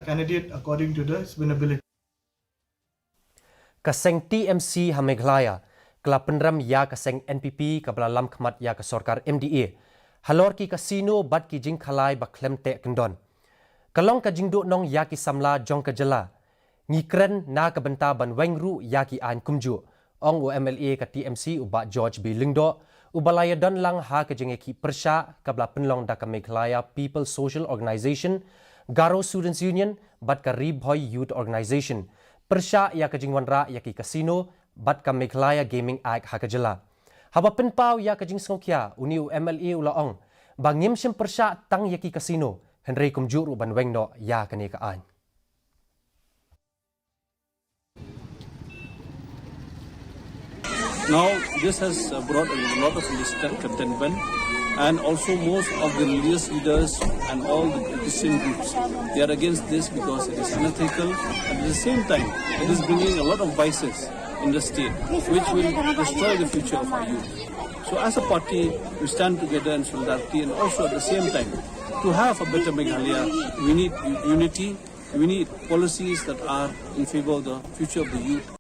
candidate according to the winnability. Kaseng TMC ha Meghalaya, kala Pynrem ya kaseng NPP kabla lam Khmat ya ka Sorkar MDA. Halor ki kasino bat ki Jing Khalai ba klem te kendon. Kalong ka Jing do nong ya ki samla jong ka jela. Ngikren na ka benta ban wengru ya ki an kumju. Ong UMLA ka TMC uba George B. Lingdo. Ubalaya don lang ha ka Jing ki persya kabla penlong da ka Meghalaya People Social Organization, Garo Students Union, bat ka Ribhoy Youth Organization. Persya ya ka Jing wanra ya ki kasino, bat ka Meghalaya Gaming Act ha ka jela. Haba penpau ya ka Jing sngokya uni UMLA ulaong. Bangim sim persya tang ya ki kasino. Henry kumjuru ban wengno ya ka ni ka an. Now, this has brought a lot of contentment, and also most of the religious leaders and all the Christian groups, they are against this because it is unethical, and at the same time, it is bringing a lot of vices in the state, which will destroy the future of our youth. So as a party, we stand together in solidarity, and also at the same time, to have a better Meghalaya, we need unity, we need policies that are in favor of the future of the youth.